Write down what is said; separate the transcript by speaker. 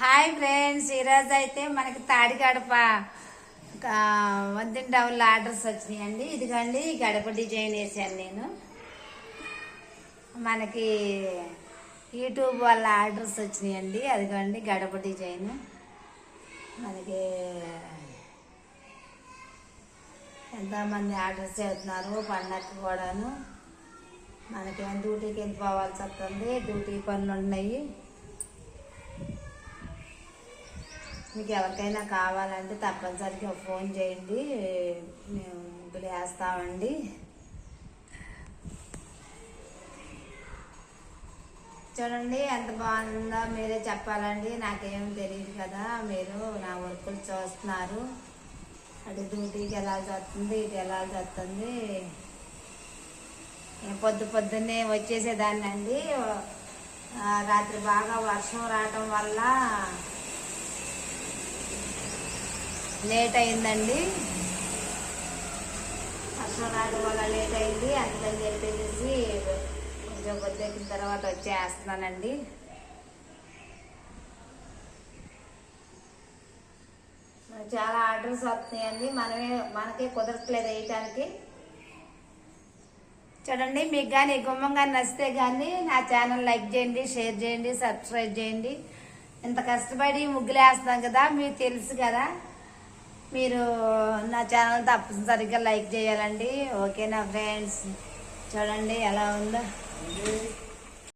Speaker 1: Hi friends, ఈరోజు అయితే మనకి తాడి గడప వంతిన డౌల్ ఆర్డర్స్ వచ్చినాయండి. ఇదిగోండి గడప డిజైన్ వేసాను నేను. మనకి యూట్యూబ్ వాళ్ళ ఆర్డర్స్ వచ్చినాయండి. అదిగోండి గడప డిజైన్. మనకి ఎంతోమంది ఆర్డర్స్ చేస్తున్నారు పండగకి కూడాను. మనకేమో డ్యూటీకి వెళ్ళిపోవాల్సి వస్తుంది, డ్యూటీ పనులు ఉన్నాయి. మీకు ఎవరికైనా కావాలంటే తప్పనిసరిగా ఫోన్ చేయండి, మేము ముగ్గులు వేస్తామండి. చూడండి ఎంత బాగుందో మీరే చెప్పాలండి, నాకేం తెలియదు కదా. మీరు నా వర్కులు చూస్తున్నారు. అటు డ్యూటీకి వెళ్ళాల్సి వస్తుంది, ఇటు వెళ్ళాల్సి వస్తుంది. పొద్దున్నే వచ్చేసేదాన్ని అండి. రాత్రి బాగా వర్షం రావటం వల్ల లేట్ అయిందండి. వర్షం రావడం వల్ల లేట్ అయింది. అందుకని చెప్పేసి కొంచెం కొద్దిగా తర్వాత వచ్చేస్తున్నానండి. చాలా ఆర్డర్స్ వస్తున్నాయండి, మనకే కుదరట్లేదు వేయటానికి. చూడండి, మీకు కానీ గుమ్మం కానీ నచ్చితే కానీ నా ఛానల్ లైక్ చేయండి, షేర్ చేయండి, సబ్స్క్రైబ్ చేయండి. ఇంత కష్టపడి ముగ్గులు వేస్తాం కదా, మీకు తెలుసు కదా. మీరు నా ఛానల్ తప్పనిసరిగా లైక్ చేయాలండి. ఓకేనా ఫ్రెండ్స్? చూడండి ఎలా ఉందో.